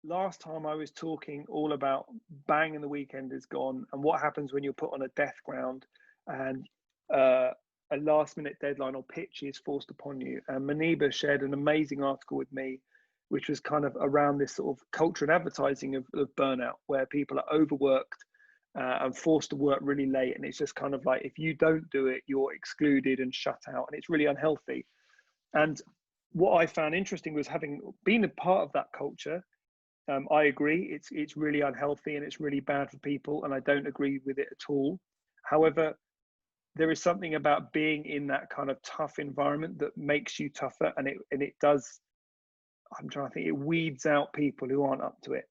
last time I was talking all about bang and the weekend is gone and what happens when you're put on a death ground and uh, a last minute deadline or pitch is forced upon you. And Maniba shared an amazing article with me, which was kind of around this sort of culture and advertising of burnout, where people are overworked and forced to work really late. And it's just kind of like, if you don't do it, you're excluded and shut out. And it's really unhealthy. And what I found interesting was having been a part of that culture. I agree, it's really unhealthy and it's really bad for people, and I don't agree with it at all. However, there is something about being in that kind of tough environment that makes you tougher, and it does. I'm trying to think. It weeds out people who aren't up to it,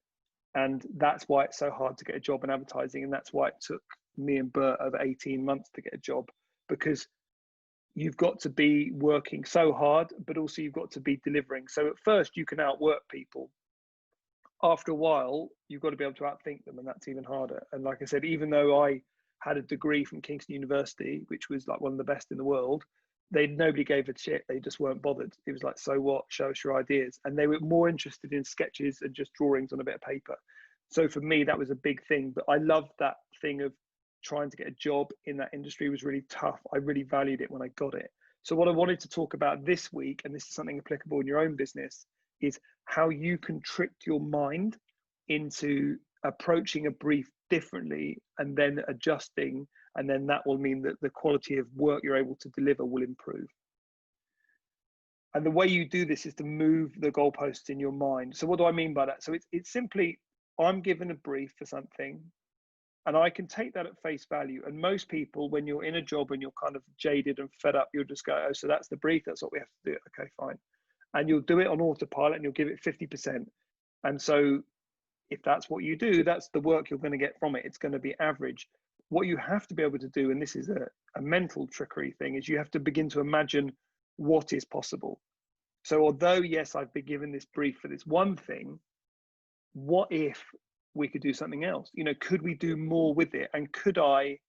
and that's why it's so hard to get a job in advertising, and that's why it took me and Bert over 18 months to get a job, because you've got to be working so hard, but also you've got to be delivering. So at first you can outwork people. After a while, you've got to be able to outthink them, and that's even harder. And like I said, even though I had a degree from Kingston University, which was like one of the best in the world, nobody gave a shit. They just weren't bothered. It was like, so what? Show us your ideas. And they were more interested in sketches and just drawings on a bit of paper. So for me, that was a big thing. But I loved that thing of trying to get a job in that industry. It was really tough. I really valued it when I got it. So what I wanted to talk about this week, and this is something applicable in your own business, is how you can trick your mind into approaching a brief differently and then adjusting, and then that will mean that the quality of work you're able to deliver will improve. And the way you do this is to move the goalposts in your mind. So what do I mean by that? So it's simply, I'm given a brief for something and I can take that at face value. And most people, when you're in a job and you're kind of jaded and fed up, you'll just go, oh, so that's the brief, that's what we have to do. Okay, fine. And you'll do it on autopilot and you'll give it 50%. And so if that's what you do, that's the work you're going to get from it. It's going to be average. What you have to be able to do, and this is a mental trickery thing, is you have to begin to imagine what is possible. So although, yes, I've been given this brief for this one thing, what if we could do something else? You know, could we do more with it? And could I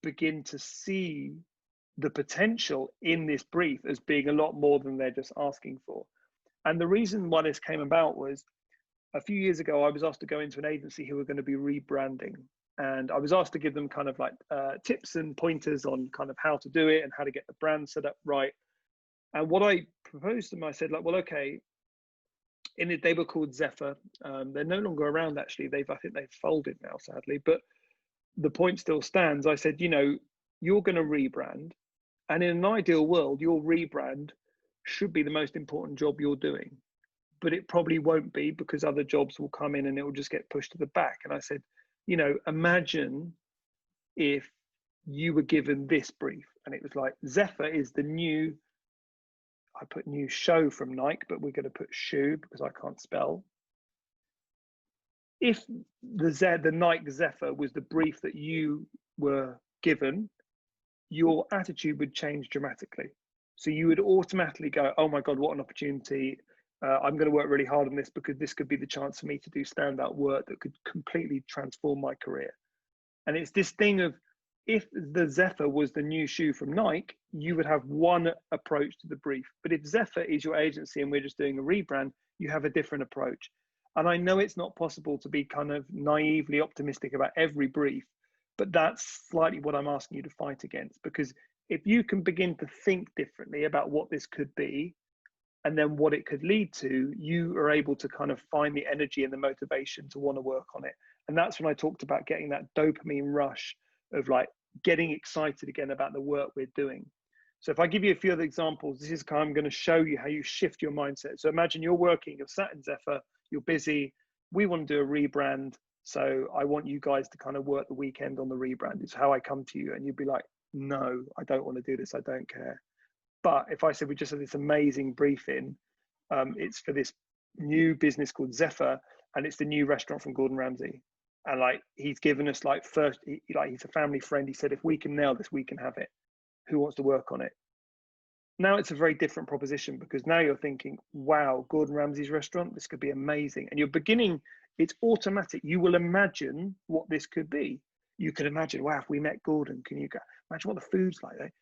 begin to see the potential in this brief as being a lot more than they're just asking for? And the reason why this came about was a few years ago, I was asked to go into an agency who were going to be rebranding. And I was asked to give them kind of like tips and pointers on kind of how to do it and how to get the brand set up right. And what I proposed to them, I said, like, well, okay, in it, they were called Zephyr. They're no longer around, actually. I think they've folded now, sadly. But the point still stands. I said, you know, you're going to rebrand. And in an ideal world, your rebrand should be the most important job you're doing. But it probably won't be, because other jobs will come in and it will just get pushed to the back. And I said, you know, imagine if you were given this brief and it was like, Zephyr is the new, I put new show from Nike, but we're going to put shoe because I can't spell. If the Nike Zephyr was the brief that you were given, your attitude would change dramatically. So you would automatically go, oh my God, what an opportunity. I'm going to work really hard on this because this could be the chance for me to do standout work that could completely transform my career. And it's this thing of, if the Zephyr was the new shoe from Nike, you would have one approach to the brief. But if Zephyr is your agency and we're just doing a rebrand, you have a different approach. And I know it's not possible to be kind of naively optimistic about every brief, but that's slightly what I'm asking you to fight against. Because if you can begin to think differently about what this could be, and then what it could lead to, you are able to kind of find the energy and the motivation to want to work on it. And that's when I talked about getting that dopamine rush of like getting excited again about the work we're doing. So if I give you a few other examples, this is kind of, I'm going to show you how you shift your mindset. So imagine you're working, you're sat in Zephyr, you're busy, we want to do a rebrand. So I want you guys to kind of work the weekend on the rebrand. It's how I come to you. And you'd be like, no, I don't want to do this. I don't care. But if I said we just had this amazing briefing, it's for this new business called Zephyr, and it's the new restaurant from Gordon Ramsay. And like, he's given us like he's a family friend. He said, if we can nail this, we can have it. Who wants to work on it? Now it's a very different proposition, because now you're thinking, wow, Gordon Ramsay's restaurant, this could be amazing. And you're beginning, it's automatic. You will imagine what this could be. You can imagine, wow, if we met Gordon, can you go, imagine what the food's like there?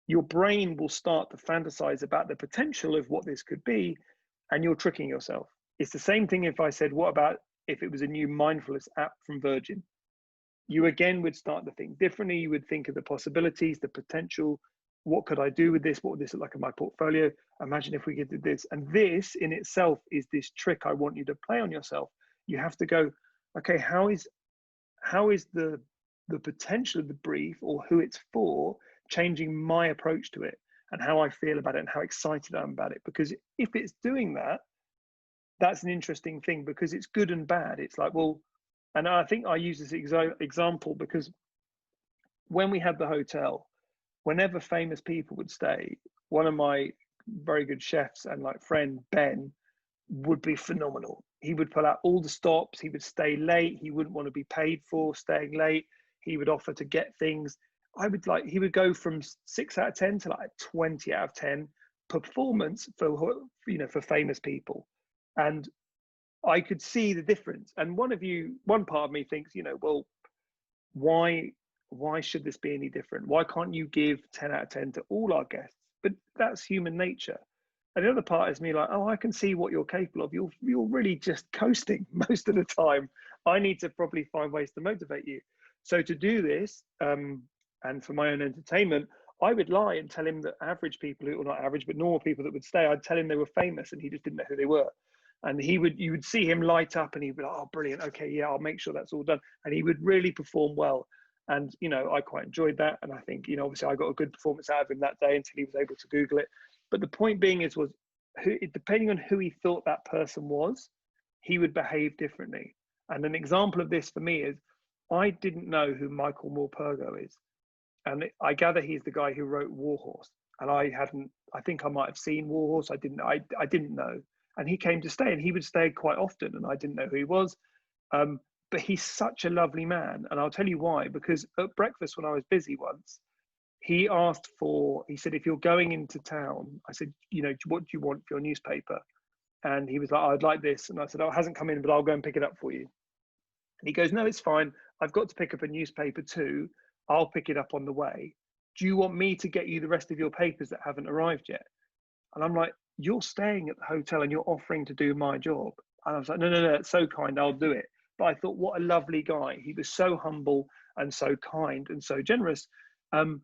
Your brain will start to fantasize about the potential of what this could be, and you're tricking yourself. It's the same thing if I said, what about if it was a new mindfulness app from Virgin? You again would start to think differently. You would think of the possibilities, the potential. What could I do with this? What would this look like in my portfolio? Imagine if we could do this. And this in itself is this trick I want you to play on yourself. You have to go, okay, how is the potential of the brief or who it's for changing my approach to it and how I feel about it and how excited I am about it? Because if it's doing that, that's an interesting thing, because it's good and bad. It's like, well, and I think I use this example because when we had the hotel, whenever famous people would stay, one of my very good chefs and like friend Ben would be phenomenal. He would pull out all the stops. He would stay late. He wouldn't want to be paid for staying late. He would offer to get things. He would go from 6 out of 10 to like 20 out of 10 performance for famous people. And I could see the difference. And one part of me thinks, well, why should this be any different? Why can't you give 10 out of 10 to all our guests? But that's human nature. And the other part is me like, oh, I can see what you're capable of. You're really just coasting most of the time. I need to probably find ways to motivate you. So to do this, and for my own entertainment, I would lie and tell him that average people, or not average, but normal people that would stay, I'd tell him they were famous and he just didn't know who they were. And you would see him light up and he'd be like, oh, brilliant. Okay, yeah, I'll make sure that's all done. And he would really perform well. And, I quite enjoyed that. And I think, obviously I got a good performance out of him that day until he was able to Google it. But the point being depending on who he thought that person was, he would behave differently. And an example of this for me is, I didn't know who Michael Morpurgo is. And I gather he's the guy who wrote Warhorse. And I think I might have seen Warhorse. I didn't know. And he came to stay, and he would stay quite often, and I didn't know who he was. But he's such a lovely man. And I'll tell you why, because at breakfast when I was busy once, he said, if you're going into town, I said, what do you want for your newspaper? And he was like, I'd like this. And I said, oh, it hasn't come in, but I'll go and pick it up for you. And he goes, no, it's fine. I've got to pick up a newspaper too. I'll pick it up on the way. Do you want me to get you the rest of your papers that haven't arrived yet? And I'm like, you're staying at the hotel and you're offering to do my job. And I was like, no, it's so kind, I'll do it. But I thought, what a lovely guy. He was so humble and so kind and so generous. And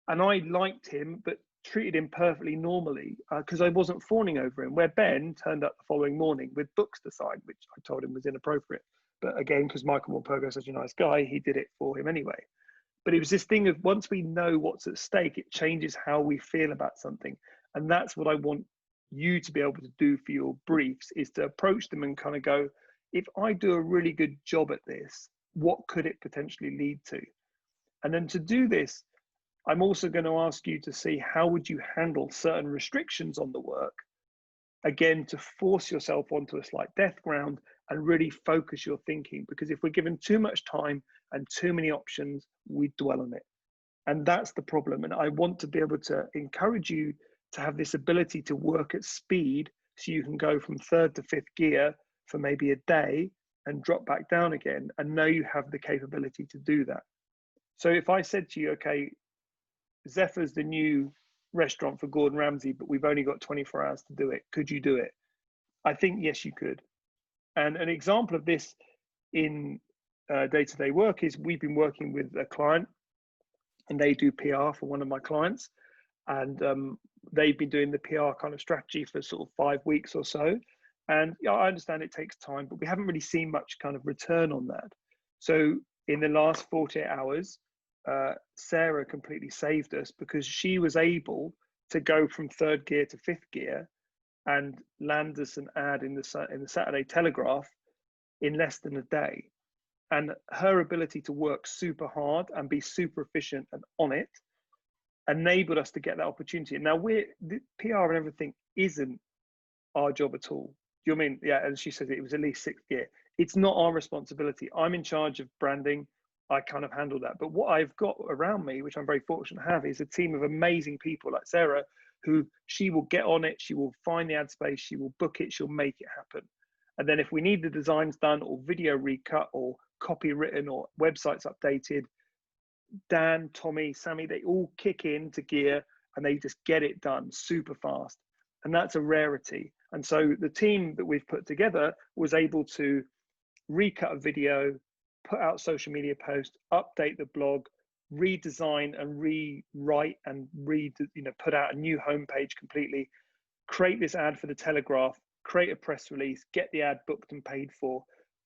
I liked him, but treated him perfectly normally because I wasn't fawning over him. Where Ben turned up the following morning with books to sign, which I told him was inappropriate. But again, because Michael Morpurgo is such a nice guy, he did it for him anyway. But it was this thing of, once we know what's at stake, it changes how we feel about something. And that's what I want you to be able to do for your briefs, is to approach them and kind of go, if I do a really good job at this, what could it potentially lead to? And then to do this, I'm also going to ask you to see, how would you handle certain restrictions on the work, again, to force yourself onto a slight death ground and really focus your thinking. Because if we're given too much time and too many options, we dwell on it. And that's the problem. And I want to be able to encourage you to have this ability to work at speed, so you can go from third to fifth gear for maybe a day and drop back down again, and know you have the capability to do that. So if I said to you, okay, Zephyr's the new restaurant for Gordon Ramsay, but we've only got 24 hours to do it, could you do it? I think, yes, you could. And an example of this in day-to-day work is, we've been working with a client, and they do PR for one of my clients. And they've been doing the PR kind of strategy for sort of 5 weeks or so. And I understand it takes time, but we haven't really seen much kind of return on that. So in the last 48 hours, Sarah completely saved us, because she was able to go from third gear to fifth gear and land us an ad in the Saturday Telegraph in less than a day. And her ability to work super hard and be super efficient and on it enabled us to get that opportunity. And now the PR and everything isn't our job at all. Do you know what I mean? Yeah. And she said it was at least sixth gear. It's not our responsibility. I'm in charge of branding. I kind of handle that. But what I've got around me, which I'm very fortunate to have, is a team of amazing people like Sarah, who she will get on it. She will find the ad space. She will book it. She'll make it happen. And then if we need the designs done, or video recut, or copy written, or websites updated, Dan, Tommy, Sammy, they all kick into gear and they just get it done super fast. And that's a rarity. And so the team that we've put together was able to recut a video, put out social media posts, update the blog, redesign and rewrite and put out a new homepage completely, create this ad for the Telegraph, create a press release, get the ad booked and paid for,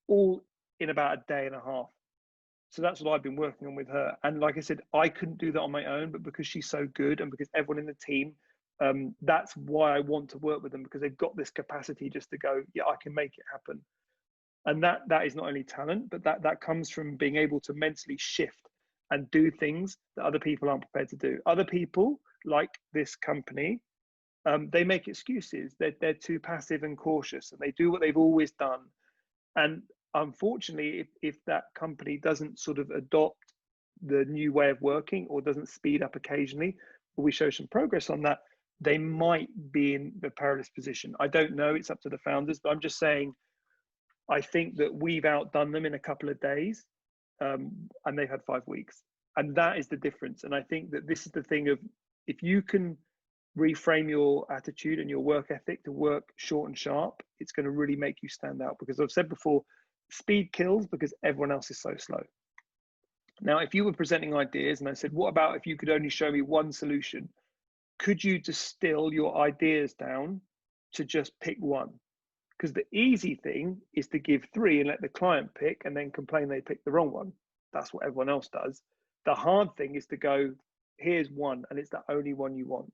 all in about a day and a half. So that's what I've been working on with her. And like I said, I couldn't do that on my own, but because she's so good and because everyone in the team, that's why I want to work with them, because they've got this capacity just to go, yeah, I can make it happen. And that is not only talent, but that comes from being able to mentally shift and do things that other people aren't prepared to do. Other people, like this company, they make excuses. They're too passive and cautious, and they do what they've always done. And unfortunately, if that company doesn't sort of adopt the new way of working or doesn't speed up occasionally, or we show some progress on that, they might be in the perilous position. I don't know, it's up to the founders, but I'm just saying, I think that we've outdone them in a couple of days, and they've had 5 weeks. And that is the difference. And I think that this is the thing of, if you can reframe your attitude and your work ethic to work short and sharp, it's going to really make you stand out. Because I've said before, speed kills because everyone else is so slow. Now, if you were presenting ideas and I said, what about if you could only show me one solution? Could you distill your ideas down to just pick one? Because the easy thing is to give 3 and let the client pick and then complain they picked the wrong one. That's what everyone else does. The hard thing is to go, here's one, and it's the only one you want.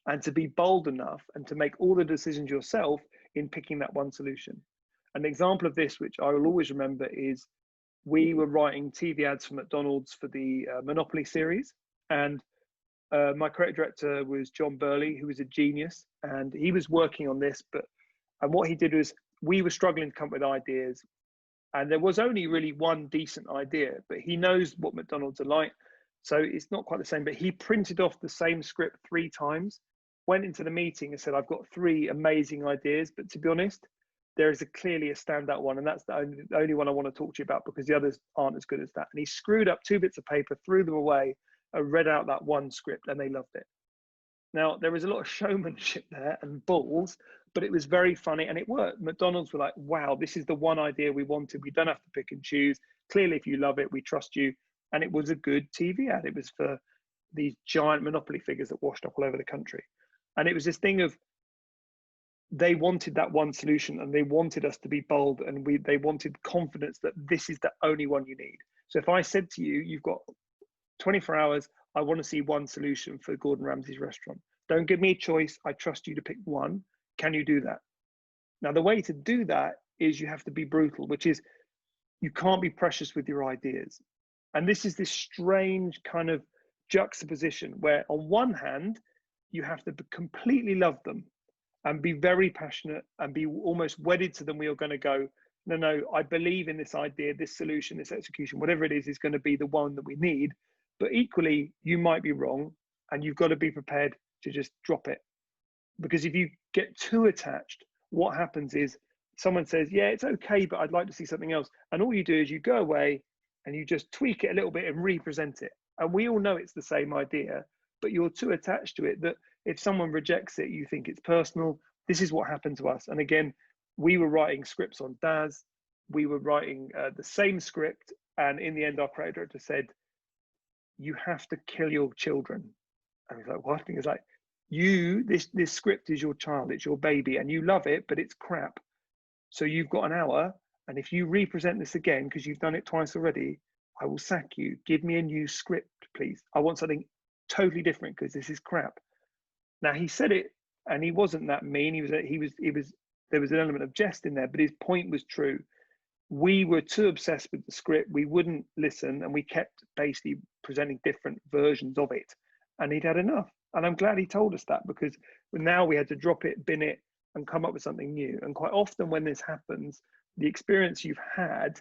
And to be bold enough and to make all the decisions yourself in picking that one solution. An example of this, which I will always remember, is we were writing TV ads for McDonald's for the Monopoly series. And my creative director was John Burley, who was a genius. And he was working on this, and what he did was, we were struggling to come up with ideas. And there was only really one decent idea, but he knows what McDonald's are like. So it's not quite the same, but he printed off the same script 3 times, went into the meeting and said, I've got 3 amazing ideas, but to be honest, there is clearly a standout one. And that's the only one I want to talk to you about, because the others aren't as good as that. And he screwed up 2 bits of paper, threw them away, and read out that one script, and they loved it. Now, there was a lot of showmanship there and balls, but it was very funny and it worked. McDonald's were like, wow, this is the one idea we wanted. We don't have to pick and choose. Clearly, if you love it, we trust you. And it was a good TV ad. It was for these giant Monopoly figures that washed up all over the country. And it was this thing of, they wanted that one solution and they wanted us to be bold, and they wanted confidence that this is the only one you need. So if I said to you, you've got 24 hours, I want to see one solution for Gordon Ramsay's restaurant. Don't give me a choice. I trust you to pick one. Can you do that? Now, the way to do that is you have to be brutal, which is, you can't be precious with your ideas. And this is this strange kind of juxtaposition where on one hand, you have to completely love them and be very passionate and be almost wedded to them. We are going to go, no, I believe in this idea, this solution, this execution, whatever it is going to be the one that we need. But equally, you might be wrong, and you've got to be prepared to just drop it. Because if you get too attached, what happens is someone says, yeah, it's okay, but I'd like to see something else. And all you do is you go away and you just tweak it a little bit and represent it. And we all know it's the same idea, but you're too attached to it that if someone rejects it, you think it's personal. This is what happened to us. And again, we were writing scripts on Daz. We were writing the same script. And in the end, our creative director said, you have to kill your children. And he's like, what? And he's like, this script is your child, it's your baby, and you love it, but it's crap. So you've got an hour, and if you represent this again, because you've done it twice already, I will sack you. Give me a new script, please. I want something totally different because this is crap. Now, he said it, and he wasn't that mean. There was an element of jest in there, but his point was true. We were too obsessed with the script. We wouldn't listen, and we kept basically presenting different versions of it. And he'd had enough. And I'm glad he told us that, because now we had to drop it, bin it, and come up with something new. And quite often when this happens, the experience you've had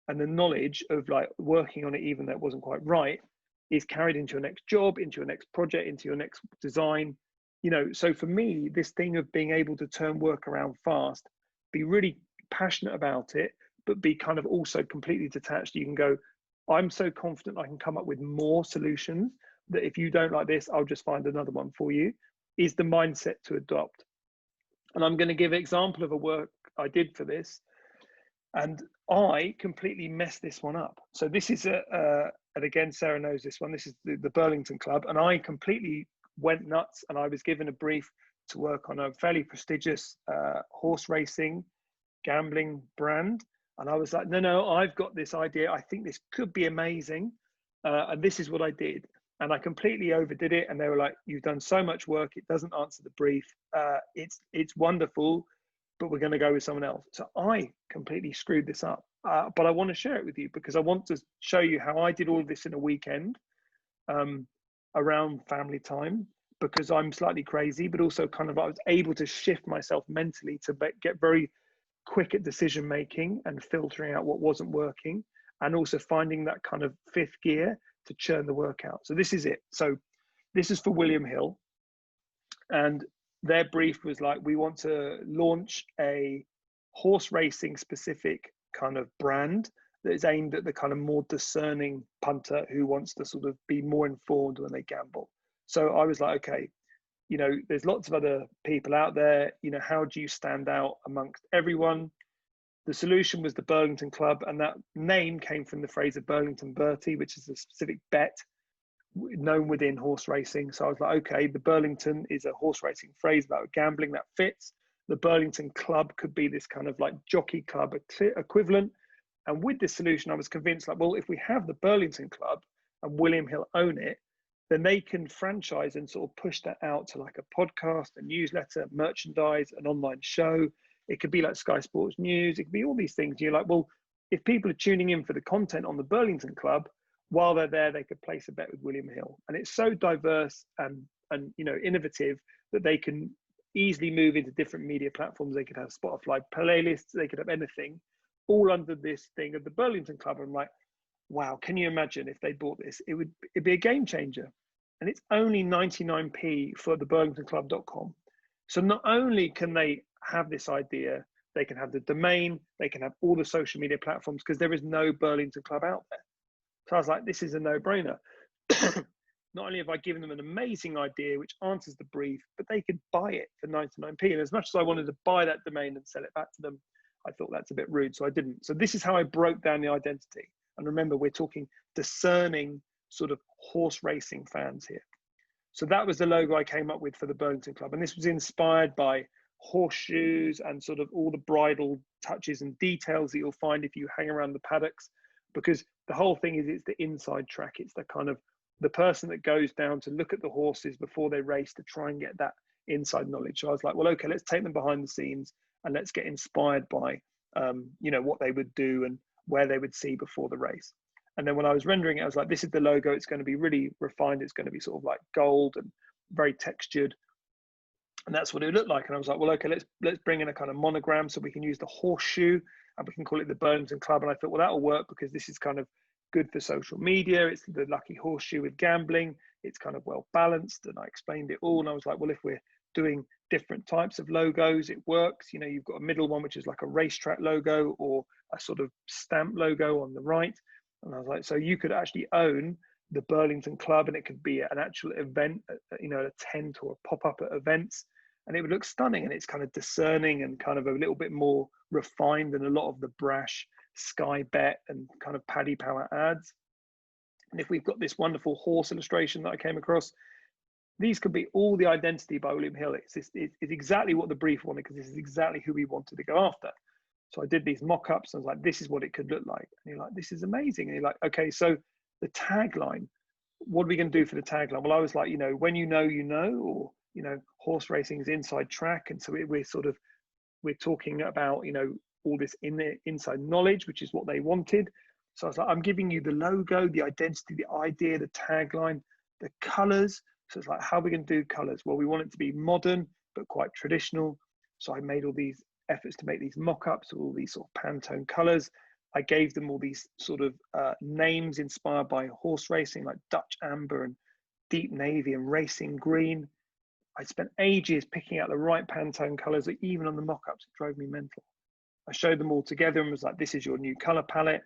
and the knowledge of like working on it, even though it wasn't quite right, is carried into your next job, into your next project, into your next design. So for me, this thing of being able to turn work around fast, be really passionate about it, but be kind of also completely detached. You can go, I'm so confident I can come up with more solutions that if you don't like this, I'll just find another one for you, is the mindset to adopt. And I'm going to give an example of a work I did for this. And I completely messed this one up. So this is and again, Sarah knows this one. This is the Burlington Club. And I completely went nuts, and I was given a brief to work on a fairly prestigious horse racing gambling brand. And I was like, no, I've got this idea. I think this could be amazing. And this is what I did. And I completely overdid it. And they were like, you've done so much work. It doesn't answer the brief. It's wonderful, but we're going to go with someone else. So I completely screwed this up. But I want to share it with you because I want to show you how I did all of this in a weekend around family time, because I'm slightly crazy, but also kind of I was able to shift myself mentally to get very quick at decision making and filtering out what wasn't working, and also finding that kind of fifth gear to churn the work out. So this is it. So this is for William Hill, and their brief was like, we want to launch a horse racing specific kind of brand that is aimed at the kind of more discerning punter who wants to sort of be more informed when they gamble. So I was like, okay, you know, there's lots of other people out there, you know, how do you stand out amongst everyone? The solution was the Burlington Club, and that name came from the phrase of Burlington Bertie, which is a specific bet known within horse racing. So I was like, okay, the Burlington is a horse racing phrase about gambling that fits. The Burlington Club could be this kind of like jockey club equivalent. And with this solution, I was convinced, like, well, if we have the Burlington Club and William Hill own it, then they can franchise and sort of push that out to like a podcast, a newsletter, merchandise, an online show. It could be like Sky Sports News. It could be all these things. You're like, well, if people are tuning in for the content on the Burlington Club, while they're there, they could place a bet with William Hill. And it's so diverse and you know, innovative that they can easily move into different media platforms. They could have Spotify playlists. They could have anything, all under this thing of the Burlington Club. I'm like, wow, can you imagine if they bought this? It'd be a game changer. And it's only 99p for the burlingtonclub.com. So not only can they have this idea, they can have the domain, they can have all the social media platforms, because there is no Burlington Club out there. So I was like, this is a no-brainer. Not only have I given them an amazing idea which answers the brief, but they could buy it for 99p. And as much as I wanted to buy that domain and sell it back to them, I thought that's a bit rude, so I didn't. So this is how I broke down the identity. And remember, we're talking discerning sort of horse racing fans here. So that was the logo I came up with for the Burlington Club. And this was inspired by horseshoes and sort of all the bridle touches and details that you'll find if you hang around the paddocks, because the whole thing is it's the inside track. It's the kind of the person that goes down to look at the horses before they race to try and get that inside knowledge. So I was like, well, okay, let's take them behind the scenes and let's get inspired by, you know, what they would do and where they would see before the race. And then when I was rendering it, I was like, this is the logo. It's going to be really refined. It's going to be sort of like gold and very textured. And that's what it would look like. And I was like, well, okay, let's bring in a kind of monogram so we can use the horseshoe and we can call it the Burlington Club. And I thought, well, that'll work because this is kind of good for social media. It's the lucky horseshoe with gambling. It's kind of well balanced. And I explained it all. And I was like, well, if we're doing different types of logos, it works. You know, you've got a middle one, which is like a racetrack logo or a sort of stamp logo on the right. And I was like, so you could actually own the Burlington Club and it could be an actual event, you know, a tent or a pop-up at events, and it would look stunning. And it's kind of discerning and kind of a little bit more refined than a lot of the brash Sky Bet and kind of Paddy Power ads. And if we've got this wonderful horse illustration that I came across, these could be all the identity by William Hill. It's exactly what the brief wanted, because this is exactly who we wanted to go after. So I did these mock-ups and I was like, this is what it could look like. And you're like, this is amazing. And you're like, okay, so the tagline, what are we going to do for the tagline? Well, I was like, you know, when you know, or, you know, horse racing is inside track. And so we're talking about, you know, all this inside knowledge, which is what they wanted. So I was like, I'm giving you the logo, the identity, the idea, the tagline, the colors. So it's like, how are we going to do colors? Well, we want it to be modern, but quite traditional. So I made all these efforts to make these mock-ups of all these sort of Pantone colors. I gave them all these sort of names inspired by horse racing, like Dutch Amber and Deep Navy and Racing Green. I spent ages picking out the right Pantone colors, that even on the mock-ups, it drove me mental. I showed them all together and was like, this is your new color palette.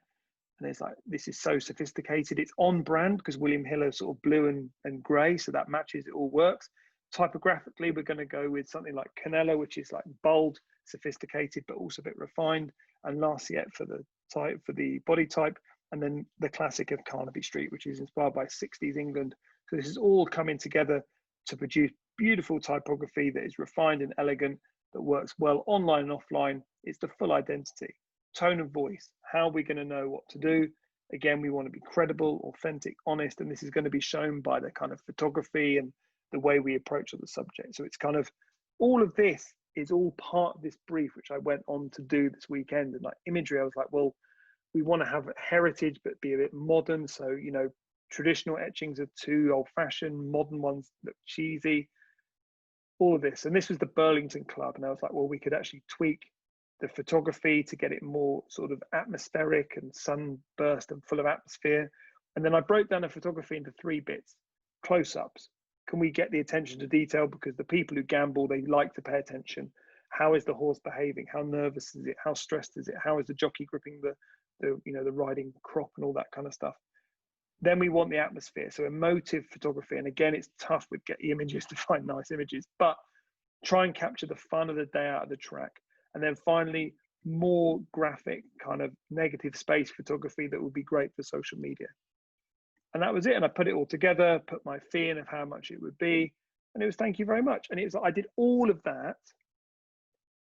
And it's like, this is so sophisticated. It's on brand because William Hill is sort of blue and gray, so that matches, it all works. typographically, we're going to go with something like Canella, which is like bold, sophisticated, but also a bit refined, and Larciette for the type, for the body type, and then the classic of Carnaby Street, which is inspired by 60s England. So this is all coming together to produce beautiful typography that is refined and elegant, that works well online and offline. It's the full identity. Tone of voice, how are we going to know what to do? Again, we want to be credible, authentic, honest, and this is going to be shown by the kind of photography and the way we approach the subject. So it's kind of, all of this is all part of this brief, which I went on to do this weekend. And like imagery, I was like, well, we want to have heritage, but be a bit modern. So, you know, traditional etchings are too old fashioned, modern ones look cheesy, all of this. And this was the Burlington Club. And I was like, well, we could actually tweak the photography to get it more sort of atmospheric and sunburst and full of atmosphere. And then I broke down the photography into 3 bits. Close-ups. Can we get the attention to detail? Because the people who gamble, they like to pay attention. How is the horse behaving? How nervous is it? How stressed is it? How is the jockey gripping the riding crop and all that kind of stuff? Then we want the atmosphere. So emotive photography. And again, it's tough with Getty Images to find nice images, but try and capture the fun of the day out of the track. And then finally, more graphic kind of negative space photography that would be great for social media. And that was it. And I put it all together, put my fee in of how much it would be. And it was, thank you very much. And it was, I did all of that.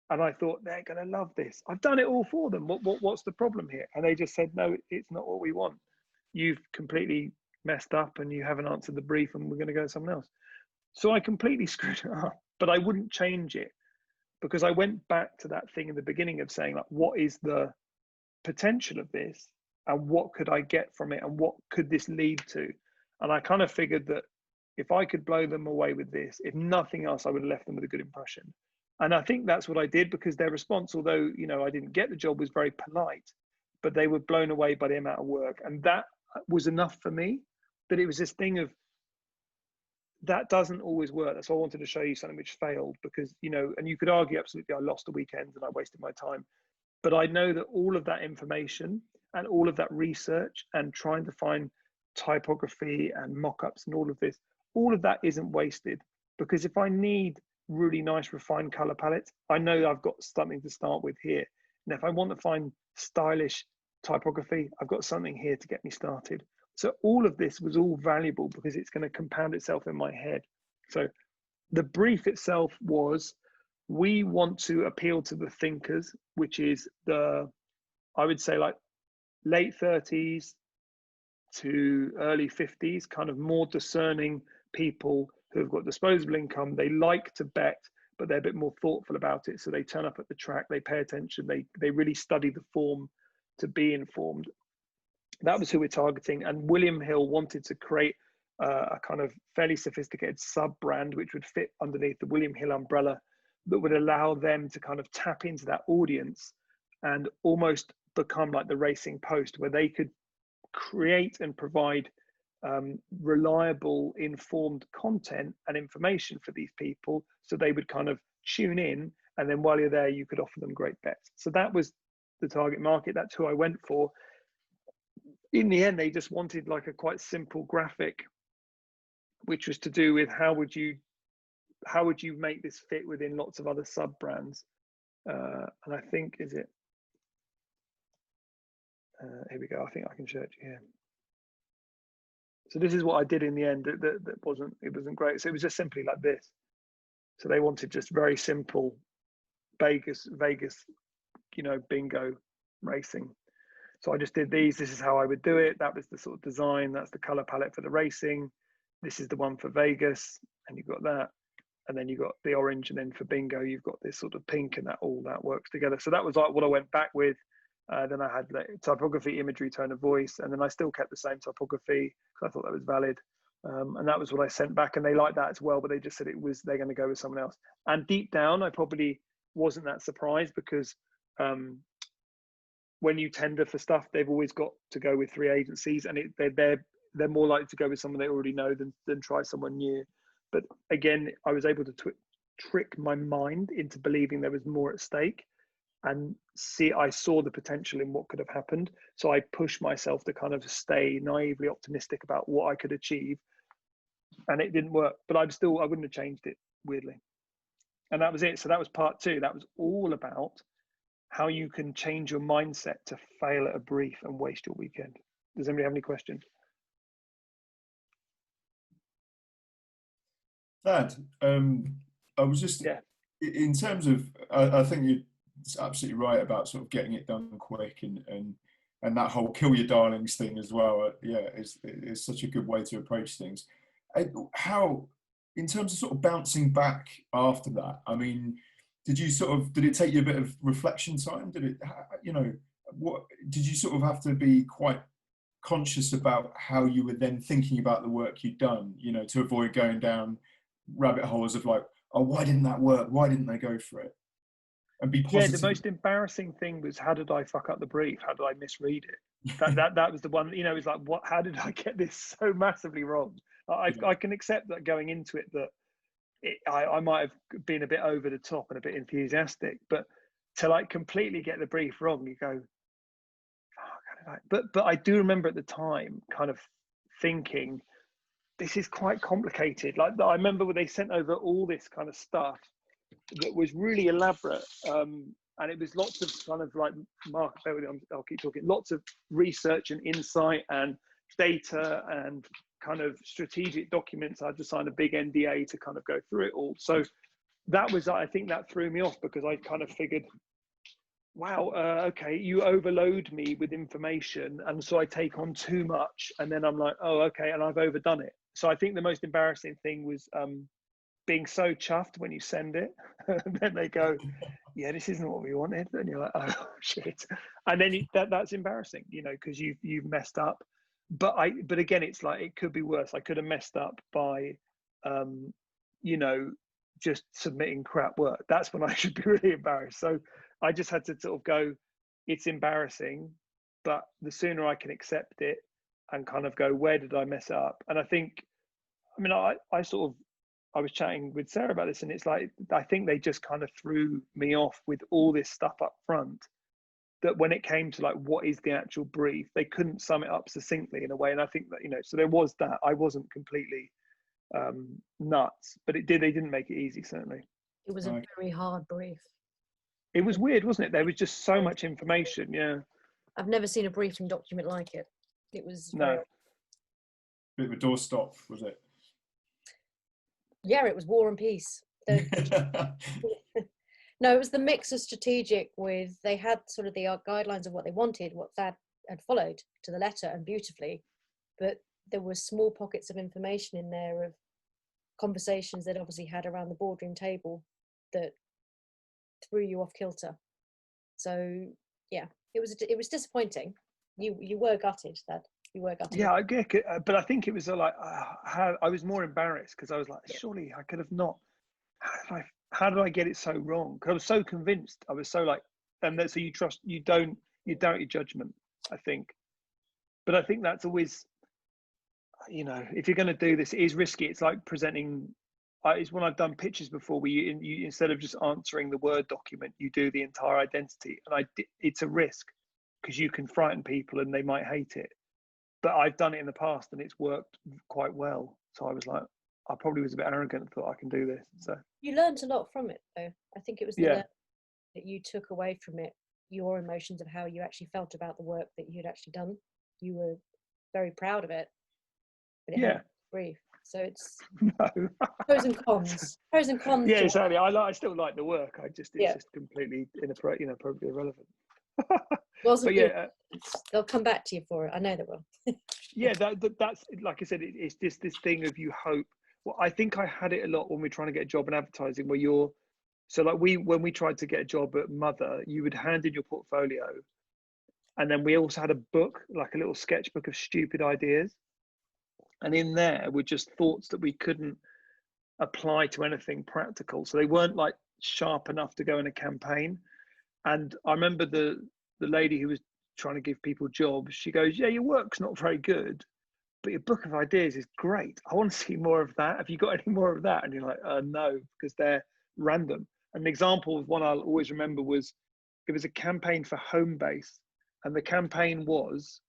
And I thought, they're going to love this. I've done it all for them. What's the problem here? And they just said, no, it's not what we want. You've completely messed up and you haven't answered the brief and we're going to go to someone else. So I completely screwed it up, but I wouldn't change it, because I went back to that thing in the beginning of saying, like, what is the potential of this and what could I get from it and what could this lead to? And I kind of figured that if I could blow them away with this, if nothing else, I would have left them with a good impression. And I think that's what I did, because their response, although, you know, I didn't get the job, was very polite, but they were blown away by the amount of work. And that was enough for me. But it was this thing of, that doesn't always work. That's why I wanted to show you something which failed, because, you know, and you could argue absolutely I lost a weekend and I wasted my time. But I know that all of that information and all of that research and trying to find typography and mock-ups and all of that isn't wasted. Because if I need really nice refined color palettes, I know I've got something to start with here. And if I want to find stylish typography, I've got something here to get me started. So all of this was all valuable because it's going to compound itself in my head. So the brief itself was, we want to appeal to the thinkers, which is I would say like late 30s to early 50s, kind of more discerning people who have got disposable income. They like to bet, but they're a bit more thoughtful about it. So they turn up at the track, they pay attention, they really study the form to be informed. That was who we're targeting. And William Hill wanted to create a kind of fairly sophisticated sub-brand which would fit underneath the William Hill umbrella, that would allow them to kind of tap into that audience and almost become like the Racing Post, where they could create and provide reliable, informed content and information for these people, so they would kind of tune in, and then while you're there, you could offer them great bets. So that was the target market. That's who I went for. In the end, they just wanted like a quite simple graphic, which was to do with how would you make this fit within lots of other sub brands. And I think, is it, here we go. I think I can show it to you here. So this is what I did in the end. It wasn't great. So it was just simply like this. So they wanted just very simple Vegas, you know, bingo racing. So I just did these. This is how I would do it. That was the sort of design. That's the color palette for the racing. This is the one for Vegas, and you've got that. And then you've got the orange, and then for bingo, you've got this sort of pink, and that all that works together. So that was like what I went back with. Then I had the typography, imagery, tone of voice, and then I still kept the same typography because I thought that was valid. And that was what I sent back, and they liked that as well, but they just said they're going to go with someone else. And deep down, I probably wasn't that surprised, because when you tender for stuff, they've always got to go with 3 agencies, and they're more likely to go with someone they already know than try someone new. But again, I was able to trick my mind into believing there was more at stake, and I saw the potential in what could have happened. So I pushed myself to kind of stay naively optimistic about what I could achieve. and it didn't work. But I wouldn't have changed it, weirdly. And that was it. So that was part 2. That was all about how you can change your mindset to fail at a brief and waste your weekend. Does anybody have any questions? Thad, I was just, in terms of, I think you're absolutely right about sort of getting it done quick, and that whole kill your darlings thing as well. Yeah, is such a good way to approach things. How, in terms of sort of bouncing back after that, I mean, did it take you a bit of reflection time? Did it, you know, what did you sort of have to be quite conscious about how you were then thinking about the work you'd done, you know, to avoid going down rabbit holes of like, oh, why didn't that work? Why didn't they go for it? And be positive. Yeah, the most embarrassing thing was, how did I fuck up the brief? How did I misread it? That was the one, you know, it was like, what, how did I get this so massively wrong? I can accept that going into it, that I might have been a bit over the top and a bit enthusiastic, but to like completely get the brief wrong, you go, but I do remember at the time kind of thinking, this is quite complicated. Like, I remember when they sent over all this kind of stuff that was really elaborate, and it was lots of kind of like, I'll keep talking, lots of research and insight and data and kind of strategic documents. I had to sign a big NDA to kind of go through it all. So that was, I think that threw me off, because I kind of figured, wow, okay, you overload me with information, and so I take on too much, and then I'm like, oh, okay, and I've overdone it. So I think the most embarrassing thing was being so chuffed when you send it, and then they go, yeah, this isn't what we wanted, and you're like, oh shit, and then that's embarrassing, you know, because you've messed up. But again, it's like, it could be worse. I could have messed up by, you know, just submitting crap work. That's when I should be really embarrassed. So I just had to sort of go, it's embarrassing, but the sooner I can accept it and kind of go, where did I mess up? And I think, I mean, I was chatting with Sarah about this, and it's like, I think they just kind of threw me off with all this stuff up front, that when it came to like, what is the actual brief, they couldn't sum it up succinctly in a way. And I think that, you know, so there was that. I wasn't completely nuts, but they didn't make it easy, certainly. It was a very hard brief. It was weird, wasn't it? There was just so much information. Yeah, I've never seen a briefing document like it. It was no. Bit of a doorstop, was it? Yeah, it was War and Peace. No, it was the mix of strategic with, they had sort of the guidelines of what they wanted, what Thad had followed to the letter and beautifully, but there were small pockets of information in there of conversations that obviously had around the boardroom table that threw you off kilter. So yeah, it was disappointing. You were gutted, Thad. You were gutted. Yeah, I get it, but I think it was like, I was more embarrassed, because I was like, surely I could have not. How did I get it so wrong? Because I was so convinced. I was so like, and so you doubt your judgment, I think. But I think that's always, you know, if you're going to do this, it is risky. It's like presenting. It's when I've done pitches before, where you instead of just answering the Word document, you do the entire identity, and it's a risk, because you can frighten people and they might hate it. But I've done it in the past and it's worked quite well. So I was like, I probably was a bit arrogant and thought I can do this. So you learned a lot from it, though. I think it was the learning that you took away from it, your emotions of how you actually felt about the work that you'd actually done. You were very proud of it, but it had brief. So it's pros and cons. Pros and cons. Yeah, exactly. I still like the work. It's just completely inappropriately irrelevant. Wasn't, but they'll come back to you for it. I know they will. Yeah, that's, like I said, it's just this thing of, you hope. Well, I think I had it a lot when we're trying to get a job in advertising, where so like when we tried to get a job at Mother, you would hand in your portfolio, and then we also had a book, like a little sketchbook of stupid ideas, and in there were just thoughts that we couldn't apply to anything practical, so they weren't like sharp enough to go in a campaign. And I remember the lady who was trying to give people jobs, she goes, yeah, your work's not very good, but your book of ideas is great. I want to see more of that. Have you got any more of that? And you're like, no, because they're random. An example of one I'll always remember was, it was a campaign for Homebase, and the campaign was,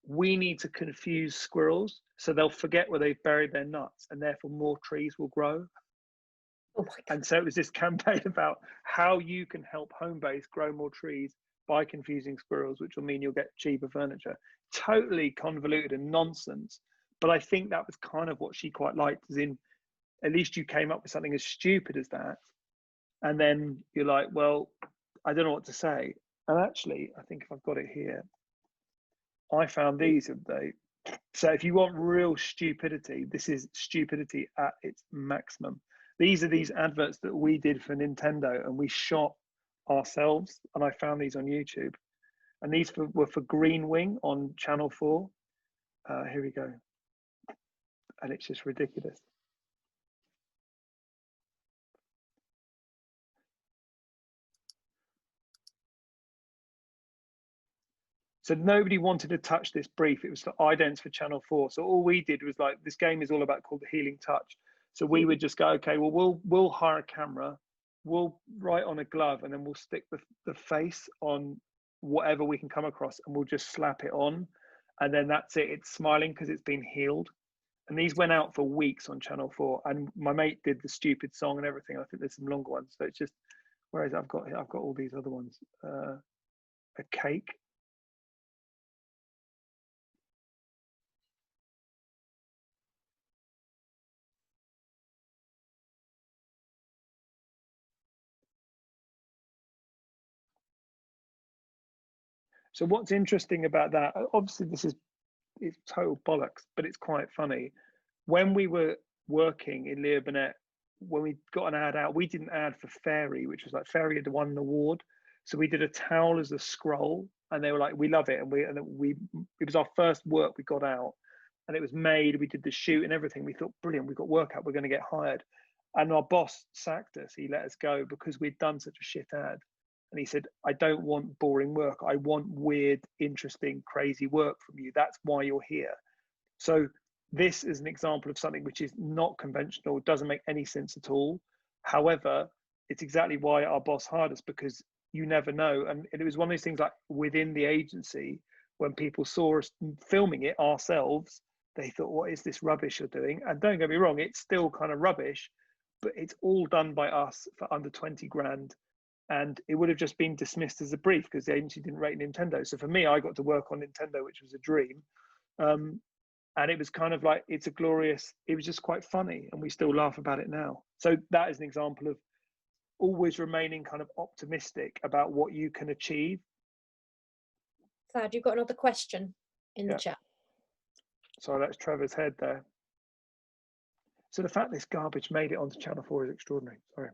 we need to confuse squirrels so they'll forget where they've buried their nuts, and therefore more trees will grow. Oh my God. And so it was this campaign about how you can help Homebase grow more trees by confusing squirrels, which will mean you'll get cheaper furniture. Totally convoluted and nonsense. But I think that was kind of what she quite liked, as in, at least you came up with something as stupid as that. And then you're like, well, I don't know what to say. And actually, I think if I've got it here, I found these of the. So if you want real stupidity, this is stupidity at its maximum. These are these adverts that we did for Nintendo, and we shot ourselves, and I found these on YouTube. And these were for Green Wing on Channel 4. Here we go. And it's just ridiculous. So nobody wanted to touch this brief. It was for idents for Channel 4. So all we did was like, this game is all about called the Healing Touch. So we would just go, okay, well, we'll hire a camera, we'll write on a glove, and then we'll stick the face on whatever we can come across, and we'll just slap it on. And then that's it. It's smiling because it's been healed. And these went out for weeks on Channel 4. And my mate did the stupid song and everything. I think there's some longer ones. So it's just, where is it? I've got all these other ones. A cake. So what's interesting about that, obviously it's total bollocks, but it's quite funny. When we were working in Leo Burnett, when we got an ad out, we did an ad for Fairy, which was like Fairy had won an award. So we did a towel as a scroll, and they were like, we love it. And it was our first work we got out, and it was made, we did the shoot and everything. We thought, brilliant, we've got work out, we're going to get hired. And our boss sacked us. He let us go because we'd done such a shit ad. And he said, I don't want boring work. I want weird, interesting, crazy work from you. That's why you're here. So this is an example of something which is not conventional, doesn't make any sense at all. However, it's exactly why our boss hired us, because you never know. And it was one of those things like within the agency, when people saw us filming it ourselves, they thought, what is this rubbish you're doing? And don't get me wrong, it's still kind of rubbish, but it's all done by us for under 20 grand. And it would have just been dismissed as a brief because the agency didn't rate Nintendo. So for me, I got to work on Nintendo, which was a dream. And it was kind of like, it was just quite funny, and we still laugh about it now. So that is an example of always remaining kind of optimistic about what you can achieve. Thad, you've got another question in the chat. Sorry, that's Trevor's head there. So the fact this garbage made it onto Channel 4 is extraordinary. Sorry.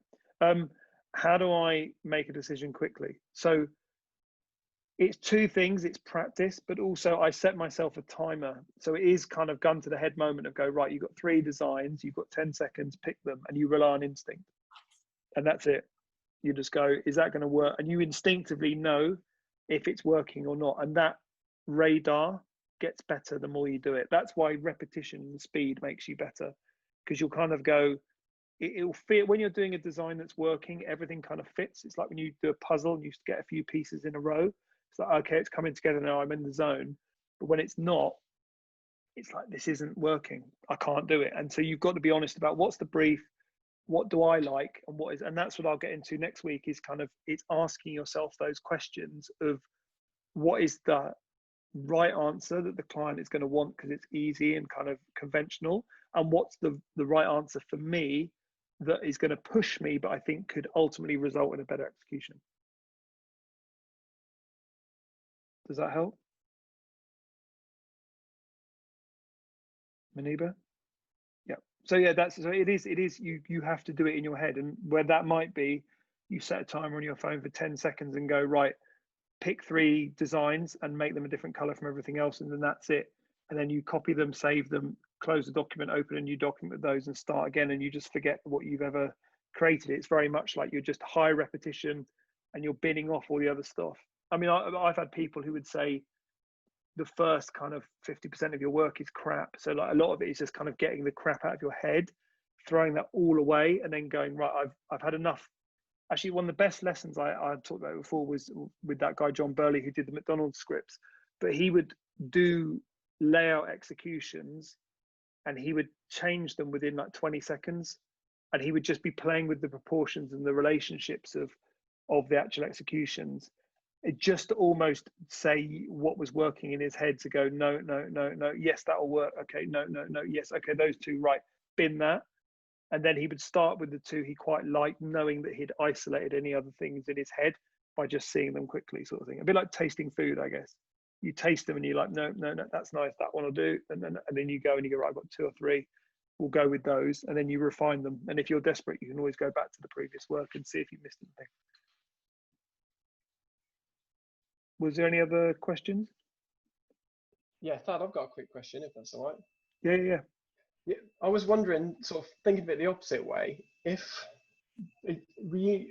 How do I make a decision quickly? So it's two things. It's practice, but also I set myself a timer. So it is kind of gun to the head moment of go, right, you've got 3 designs, you've got 10 seconds, pick them, and you rely on instinct. And that's it. You just go, is that going to work? And you instinctively know if it's working or not. And that radar gets better the more you do it. That's why repetition and speed makes you better, because you'll kind of go, it'll fit when you're doing a design that's working, everything kind of fits. It's like when you do a puzzle and you get a few pieces in a row. It's like, okay, it's coming together now, I'm in the zone. But when it's not, it's like, this isn't working, I can't do it. And so you've got to be honest about what's the brief, what do I like, and what is, and that's what I'll get into next week, is kind of, it's asking yourself those questions of what is the right answer that the client is going to want because it's easy and kind of conventional, and what's the right answer for me that is going to push me, but I think could ultimately result in a better execution. Does that help? Maniba? Yeah. So yeah, it is you have to do it in your head, and where that might be, you set a timer on your phone for 10 seconds and go, right, pick 3 designs and make them a different color from everything else, and then that's it. And then you copy them, save them, close the document, open a new document with those, and start again, and you just forget what you've ever created. It's very much like you're just high repetition and you're binning off all the other stuff. I mean, I've had people who would say the first kind of 50% of your work is crap. So like a lot of it is just kind of getting the crap out of your head, throwing that all away, and then going, right, I've had enough. Actually, one of the best lessons I talked about before was with that guy, John Burley, who did the McDonald's scripts. but he would do layout executions and he would change them within like 20 seconds. And he would just be playing with the proportions and the relationships of the actual executions. It just almost say what was working in his head to go, no, no, no, no, yes, that'll work. Okay, no, no, no, yes, okay, those two, right, bin that. And then he would start with the two he quite liked, knowing that he'd isolated any other things in his head by just seeing them quickly, sort of thing. A bit like tasting food, I guess. You taste them and you're like, no, no, no, that's nice, that one will do. And then you go and you go, right, I've got 2 or 3. We'll go with those. And then you refine them. And if you're desperate, you can always go back to the previous work and see if you missed anything. Was there any other questions? Yeah, Thad, I've got a quick question, if that's all right. Yeah. I was wondering, sort of thinking of it the opposite way, are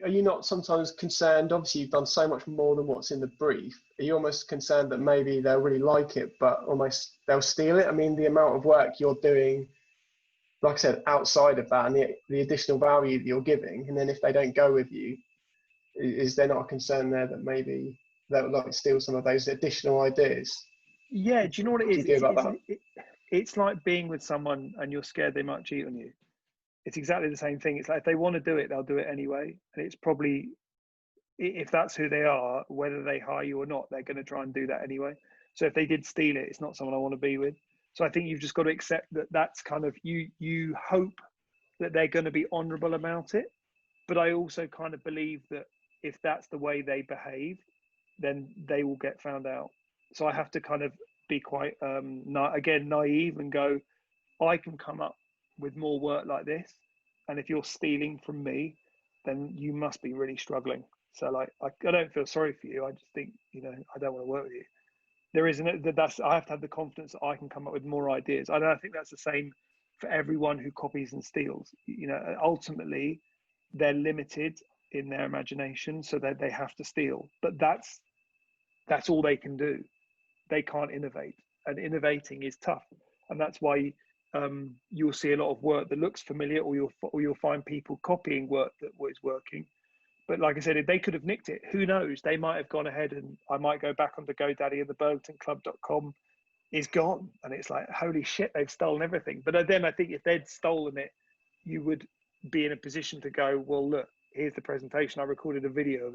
you not sometimes concerned, obviously you've done so much more than what's in the brief, are you almost concerned that maybe they'll really like it, but almost they'll steal it? I mean, the amount of work you're doing, like I said, outside of that, and the additional value that you're giving, and then if they don't go with you, is there not a concern there that maybe they'll like steal some of those additional ideas? Yeah, do you know what it is? It's like being with someone and you're scared they might cheat on you. It's exactly the same thing. It's like if they want to do it, they'll do it anyway. And it's probably, if that's who they are, whether they hire you or not, they're going to try and do that anyway. So if they did steal it, it's not someone I want to be with. So I think you've just got to accept that that's kind of, you hope that they're going to be honourable about it. But I also kind of believe that if that's the way they behave, then they will get found out. So I have to kind of be quite, naive and go, I can come up with more work like this. And if you're stealing from me, then you must be really struggling. So like, I don't feel sorry for you. I just think, I don't want to work with you. There isn't, I have to have the confidence that I can come up with more ideas. I think that's the same for everyone who copies and steals. Ultimately, they're limited in their imagination, so that they have to steal. But that's all they can do. They can't innovate, and innovating is tough. And that's why you'll see a lot of work that looks familiar, or you'll find people copying work that was working. But like I said, if they could have nicked it, who knows? They might have gone ahead, and I might go back onto GoDaddy and the BurlingtonClub.com is gone. And it's like, holy shit, they've stolen everything. But then I think if they'd stolen it, you would be in a position to go, well, look, here's the presentation. I recorded a video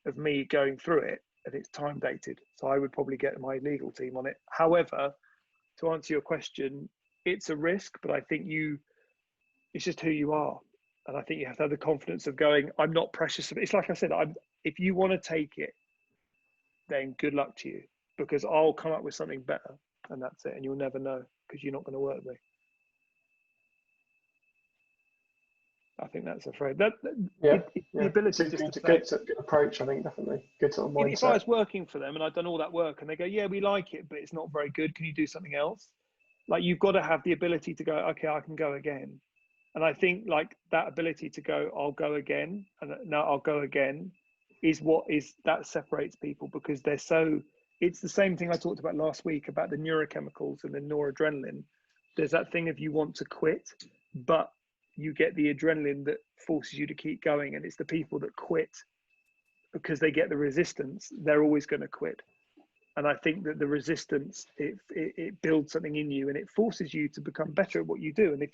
of me going through it, and it's time dated. So I would probably get my legal team on it. However, to answer your question, it's a risk, but I think it's just who you are. And I think you have to have the confidence of going, I'm not precious. It's like I said, if you want to take it, then good luck to you, because I'll come up with something better, and that's it. And you'll never know, because you're not going to work with me. I think that's afraid. The ability it's a good approach, I think, definitely. Good sort of mindset. If I was working for them and I'd done all that work and they go, yeah, we like it, but it's not very good, can you do something else? Like, you've got to have the ability to go, okay, I can go again. And I think like that ability to go, I'll go again, and now I'll go again, that separates people, because it's the same thing I talked about last week about the neurochemicals and the noradrenaline. There's that thing of you want to quit, but you get the adrenaline that forces you to keep going. And it's the people that quit because they get the resistance, they're always going to quit. And I think that the resistance, it builds something in you, and it forces you to become better at what you do. And if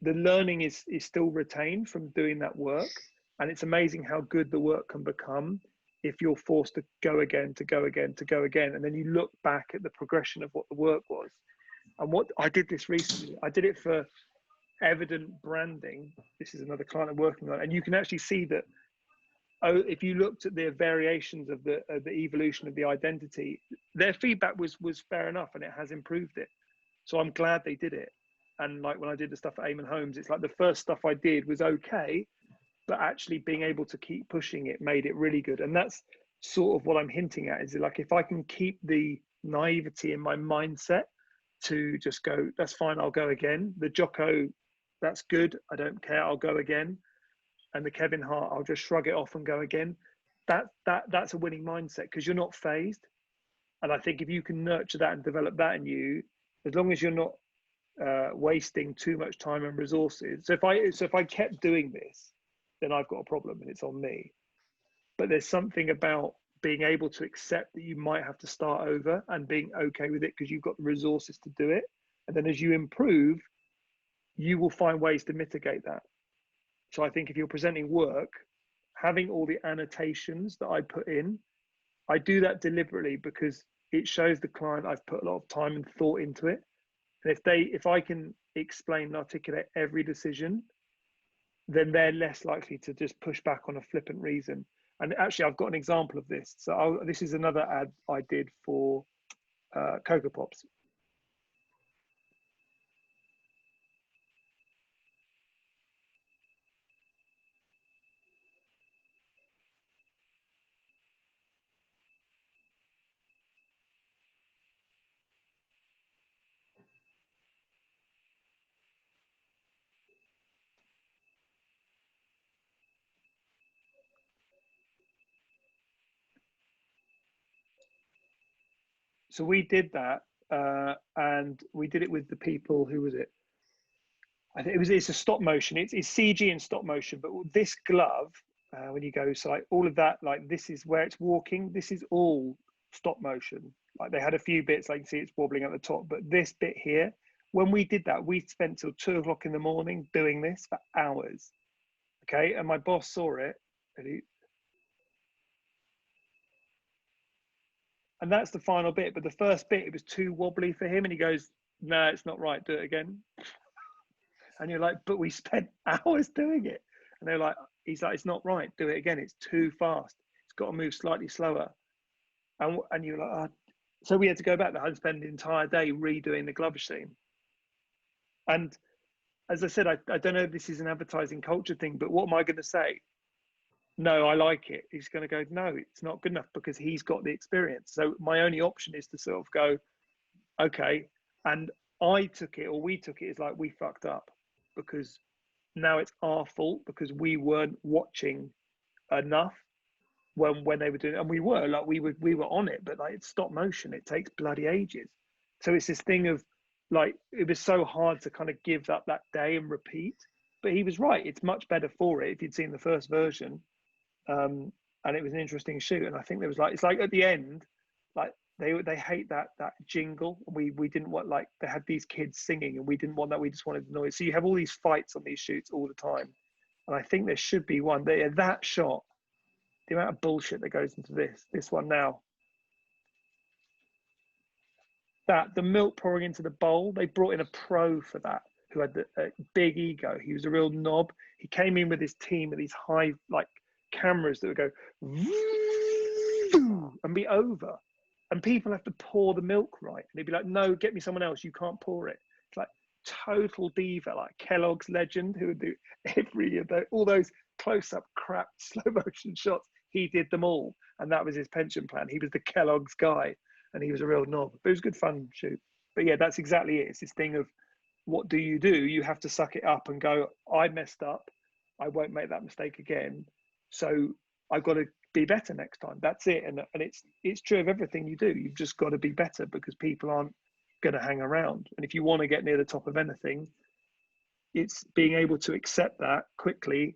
the learning is still retained from doing that work. And it's amazing how good the work can become if you're forced to go again, to go again, to go again. And then you look back at the progression of what the work was. And what I did this recently, I did it for Evident Branding. This is another client I'm working on. And you can actually see that, if you looked at the variations of the evolution of the identity, their feedback was fair enough, and it has improved it. So I'm glad they did it. And like when I did the stuff at Eamon Holmes, it's like the first stuff I did was okay, but actually being able to keep pushing it made it really good. And that's sort of what I'm hinting at, is like, if I can keep the naivety in my mindset to just go, that's fine, I'll go again. The Jocko, that's good, I don't care, I'll go again. And the Kevin Hart, I'll just shrug it off and go again. That's a winning mindset, because you're not phased. And I think if you can nurture that and develop that in you, as long as you're not wasting too much time and resources. So if I kept doing this, then I've got a problem, and it's on me. But there's something about being able to accept that you might have to start over and being okay with it because you've got the resources to do it. And then as you improve, you will find ways to mitigate that. So I think if you're presenting work, having all the annotations that I put in, I do that deliberately because it shows the client I've put a lot of time and thought into it. And if I can explain and articulate every decision, then they're less likely to just push back on a flippant reason. And actually, I've got an example of this. So this is another ad I did for Cocoa Pops. So we did that, and we did it with the people. Who was it? I think it's a stop motion. It's CG and stop motion. But this glove, when you go, so like all of that, like this is where it's walking. This is all stop motion. Like they had a few bits, like you see, it's wobbling at the top. But this bit here, when we did that, we spent till 2 o'clock in the morning doing this for hours. Okay, and my boss saw it, and that's the final bit. But the first bit, it was too wobbly for him, and he goes, "No, it's not right. Do it again." And you're like, "But we spent hours doing it." And they're like, "He's like, it's not right. Do it again. It's too fast. It's got to move slightly slower." And you're like, oh. So we had to go back there and spend the entire day redoing the glove scene. And as I said, I don't know if this is an advertising culture thing, but what am I going to say? No, I like it. He's going to go, no, it's not good enough because he's got the experience. So my only option is to sort of go, okay. And we took it as like, we fucked up because now it's our fault because we weren't watching enough when they were doing it. And we were on it, but like it's stop motion. It takes bloody ages. So it's this thing of like, it was so hard to kind of give up that day and repeat, but he was right. It's much better for it if you'd seen the first version. And it was an interesting shoot. And I think there was like, it's like at the end, like they hate that jingle. We didn't want, like, they had these kids singing and we didn't want that. We just wanted the noise. So you have all these fights on these shoots all the time. And I think there should be one there. That shot, the amount of bullshit that goes into this one now. That the milk pouring into the bowl, they brought in a pro for that who had a big ego. He was a real knob. He came in with his team with these high like cameras that would go and be over, and people have to pour the milk right, and he'd be like, no, get me someone else, you can't pour it. It's like total diva, like Kellogg's legend, who would do all those close-up crap slow motion shots. He did them all, and that was his pension plan. He was the Kellogg's guy, and he was a real knob. But it was a good fun shoot. But yeah, that's exactly it. It's this thing of, what do? You have to suck it up and go, I messed up, I won't make that mistake again, so I've got to be better next time. That's it. And it's true of everything you do. You've just got to be better because people aren't going to hang around. And if you want to get near the top of anything, it's being able to accept that quickly,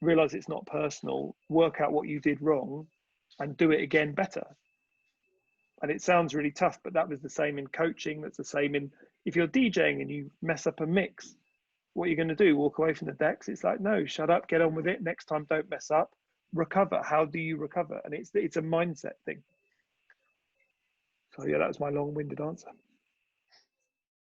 realize it's not personal, work out what you did wrong, and do it again better. And it sounds really tough, but that was the same in coaching. That's the same in, if you're DJing and you mess up a mix, what are you going to do? Walk away from the decks? It's like, no, shut up, get on with it. Next time, don't mess up. Recover. How do you recover? And it's a mindset thing. So yeah, that was my long-winded answer.